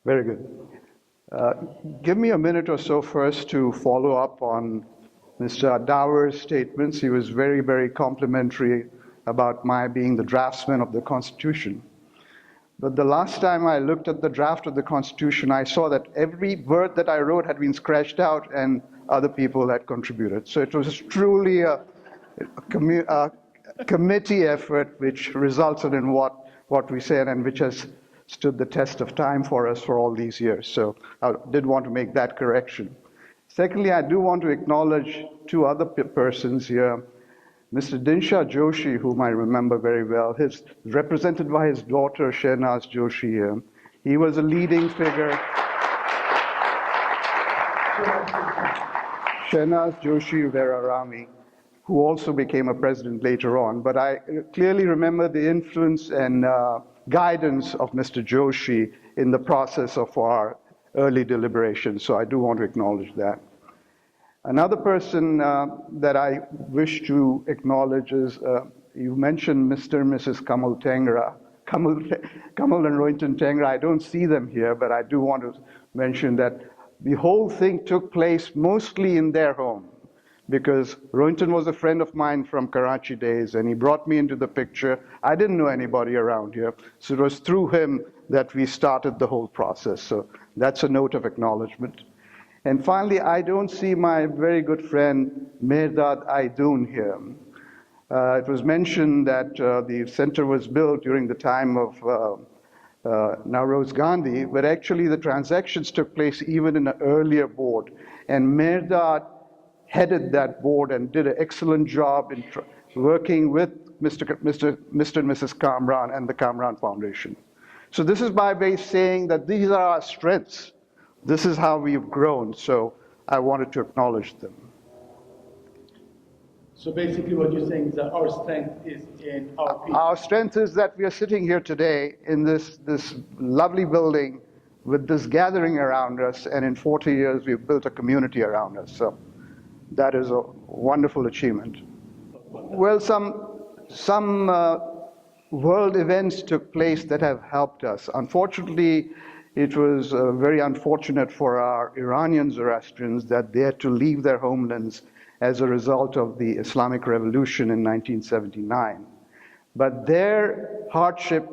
Very good. Give me a minute or so first to follow up on Mr. Dower's statements. He was very, very complimentary about my being the draftsman of the Constitution. But the last time I looked at the draft of the Constitution, I saw that every word that I wrote had been scratched out and other people had contributed. So it was truly a committee effort which resulted in what we said and which has stood the test of time for us for all these years. So I did want to make that correction. Secondly, I do want to acknowledge two other persons here. Mr. Dinsha Joshi, whom I remember very well, is represented by his daughter, Shehnaz Joshi here. He was a leading figure. Shehnaz Joshi Verarami, who also became a president later on. But I clearly remember the influence and guidance of Mr. Joshi in the process of our early deliberations, so I do want to acknowledge that. Another person that I wish to acknowledge is, you mentioned Mr. and Mrs. Kamal Tengra. Kamal and Rohinton Tengra, I don't see them here, but I do want to mention that the whole thing took place mostly in their home, because Rohinton was a friend of mine from Karachi days, and he brought me into the picture. I didn't know anybody around here, so it was through him that we started the whole process. So that's a note of acknowledgement. And finally, I don't see my very good friend Mehrdad Aydun here. It was mentioned that the center was built during the time of Navroz Gandhi, but actually the transactions took place even in an earlier board. And Mehrdad headed that board and did an excellent job in working with Mr. and Mrs. Kamran and the Kamran Foundation. So this is by way of saying that these are our strengths. This is how we've grown, so I wanted to acknowledge them. So basically what you're saying is that our strength is in our people. Our strength is that we are sitting here today in this lovely building with this gathering around us, and in 40 years we've built a community around us. So that is a wonderful achievement. Well, some world events took place that have helped us. Unfortunately, it was very unfortunate for our Iranian Zoroastrians that they had to leave their homelands as a result of the Islamic Revolution in 1979. But their hardship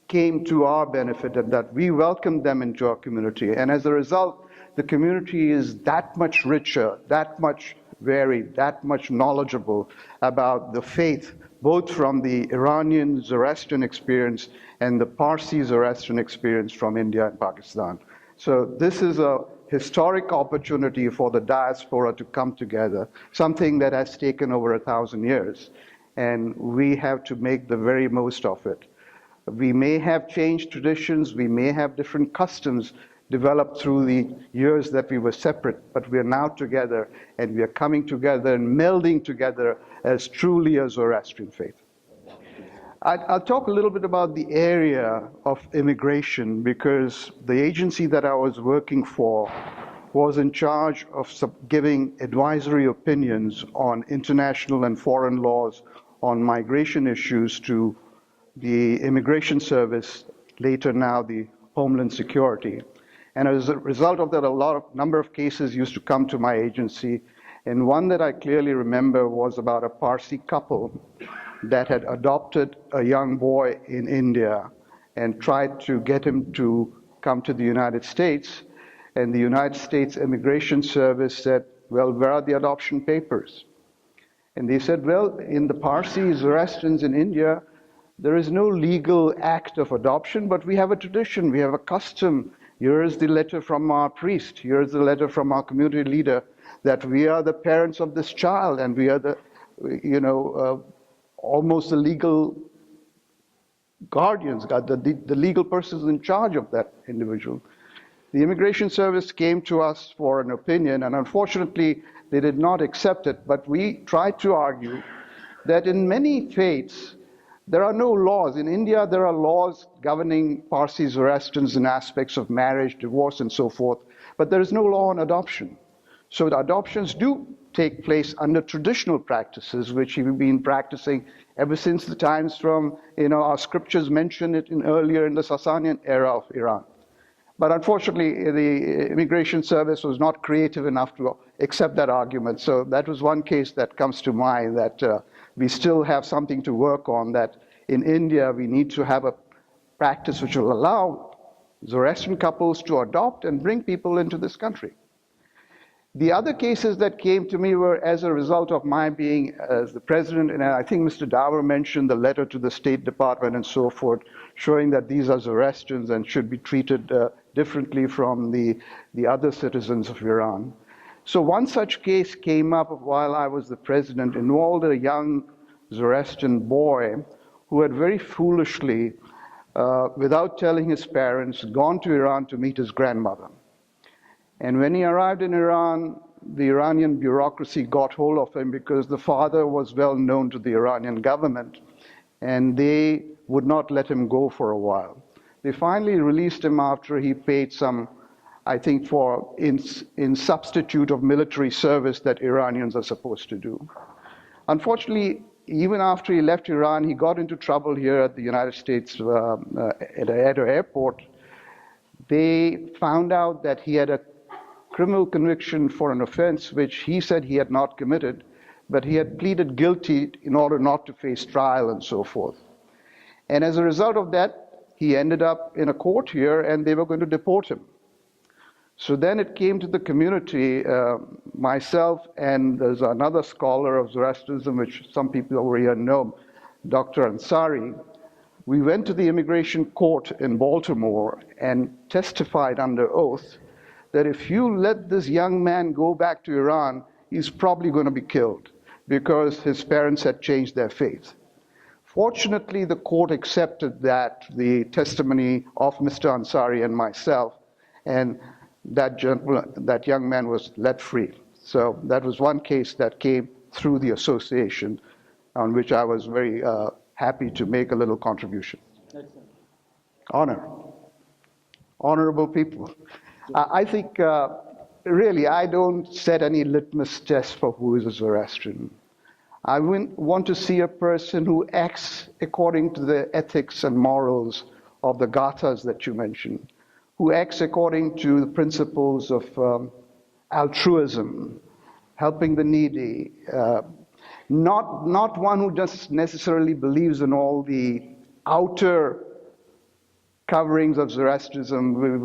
came to our benefit, and that we welcomed them into our community. And as a result, the community is that much richer, that much varied, that much knowledgeable about the faith, both from the Iranian Zoroastrian experience and the Parsi Zoroastrian experience from India and Pakistan. So this is a historic opportunity for the diaspora to come together, something that has taken over 1,000 years, and we have to make the very most of it. We may have changed traditions, we may have different customs developed through the years that we were separate, but we are now together, and we are coming together and melding together as truly a Zoroastrian faith. I'll talk a little bit about the area of immigration, because the agency that I was working for was in charge of giving advisory opinions on international and foreign laws on migration issues to the Immigration Service, later now the Homeland Security. And as a result of that, number of cases used to come to my agency, and one that I clearly remember was about a Parsi couple that had adopted a young boy in India and tried to get him to come to the United States. And the United States Immigration Service said, well, where are the adoption papers? And they said, well, in the Parsi Zoroastrians in India, there is no legal act of adoption, but we have a tradition, we have a custom. Here is the letter from our priest, here is the letter from our community leader, that we are the parents of this child, and we are the, almost the legal guardians, the legal persons in charge of that individual. The Immigration Service came to us for an opinion, and unfortunately, they did not accept it, but we tried to argue that in many faiths, there are no laws. In India, there are laws governing Parsi Zoroastrians in aspects of marriage, divorce, and so forth, but there is no law on adoption. So the adoptions do take place under traditional practices, which we've been practicing ever since the times from, our scriptures mention it earlier in the Sasanian era of Iran. But unfortunately, the Immigration Service was not creative enough to accept that argument. So that was one case that comes to mind, that we still have something to work on, that in India we need to have a practice which will allow Zoroastrian couples to adopt and bring people into this country. The other cases that came to me were as a result of my being as the president, and I think Mr. Dower mentioned the letter to the State Department and so forth, showing that these are Zoroastrians and should be treated differently from the other citizens of Iran. So one such case came up while I was the president, involved a young Zoroastrian boy who had very foolishly, without telling his parents, gone to Iran to meet his grandmother. And when he arrived in Iran, the Iranian bureaucracy got hold of him because the father was well known to the Iranian government, and they would not let him go for a while. They finally released him after he paid some, I think, in substitute of military service that Iranians are supposed to do. Unfortunately, even after he left Iran, he got into trouble here at the United States at an airport. They found out that he had a criminal conviction for an offense which he said he had not committed, but he had pleaded guilty in order not to face trial and so forth. And as a result of that, he ended up in a court here and they were going to deport him. So then it came to the community, myself and there's another scholar of Zoroastrianism, which some people over here know, Dr. Ansari. We went to the immigration court in Baltimore and testified under oath that if you let this young man go back to Iran, he's probably going to be killed because his parents had changed their faith. Fortunately, the court accepted that, the testimony of Mr. Ansari and myself, and that young man was let free. So that was one case that came through the association on which I was very happy to make a little contribution. Excellent. Honor. Honorable people. I think, really, I don't set any litmus test for who is a Zoroastrian. I want to see a person who acts according to the ethics and morals of the Gathas that you mentioned, who acts according to the principles of altruism, helping the needy, not one who just necessarily believes in all the outer coverings of Zoroastrianism.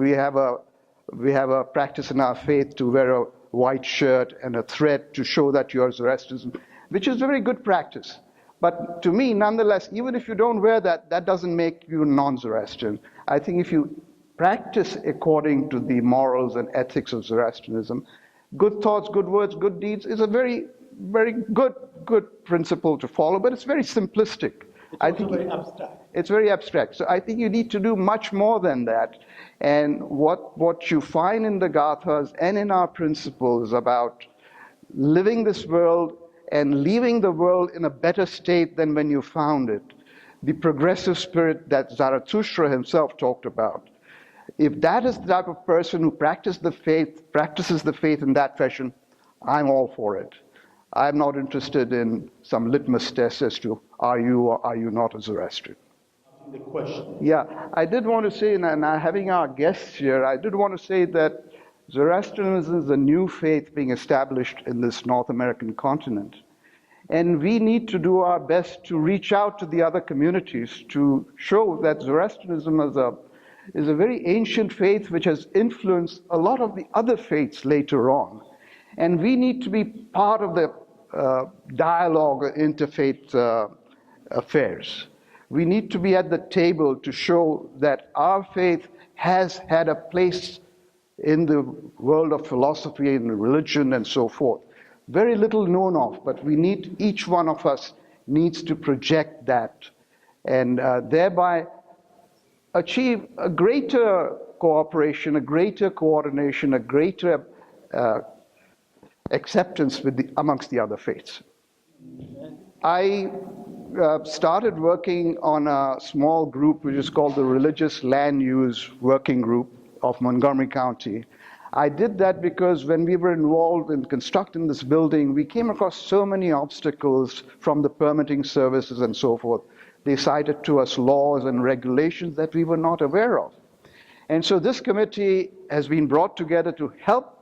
We have a practice in our faith to wear a white shirt and a thread to show that you are Zoroastrian, which is a very good practice. But to me, nonetheless, even if you don't wear that, that doesn't make you non-Zoroastrian. I think if you practice according to the morals and ethics of Zoroastrianism, good thoughts, good words, good deeds is a very, very good principle to follow, but it's very simplistic. It's also very abstract. It's very abstract. So I think you need to do much more than that. And what you find in the Gathas and in our principles about living this world and leaving the world in a better state than when you found it, the progressive spirit that Zarathustra himself talked about, if that is the type of person who practices the faith in that fashion, I'm all for it. I'm not interested in some litmus test as to are you or are you not a Zoroastrian. The question. Yeah, I did want to say, and having our guests here, I did want to say that Zoroastrianism is a new faith being established in this North American continent. And we need to do our best to reach out to the other communities to show that Zoroastrianism is a very ancient faith which has influenced a lot of the other faiths later on. And we need to be part of the dialogue or interfaith affairs. We need to be at the table to show that our faith has had a place in the world of philosophy and religion and so forth. Very little known of, but each one of us needs to project that and thereby achieve a greater cooperation, a greater coordination, a greater acceptance amongst the other faiths. I started working on a small group which is called the Religious Land Use Working Group of Montgomery County. I did that because when we were involved in constructing this building, we came across so many obstacles from the permitting services and so forth. They cited to us laws and regulations that we were not aware of. And so this committee has been brought together to help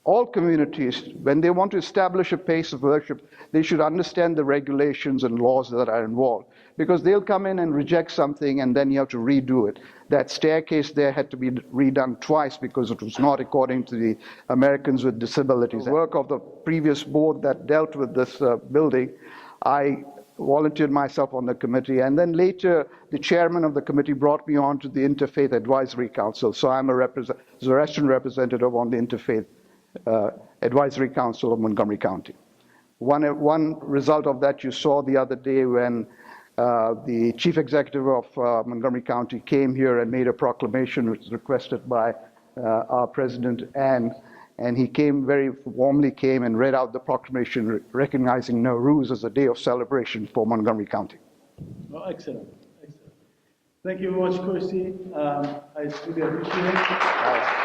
all communities, when they want to establish a place of worship, they should understand the regulations and laws that are involved. Because they'll come in and reject something and then you have to redo it. That staircase there had to be redone twice because it was not according to the Americans with Disabilities. The work of the previous board that dealt with this building, I volunteered myself on the committee, and then later the chairman of the committee brought me on to the Interfaith Advisory Council. So I'm a Zoroastrian representative on the Interfaith Advisory Council of Montgomery County. One result of that you saw the other day when the chief executive of Montgomery County came here and made a proclamation, which was requested by our president, and he very warmly came and read out the proclamation recognizing Nowruz as a day of celebration for Montgomery County. Oh, excellent, excellent. Thank you very much, Kersi. I really appreciate it.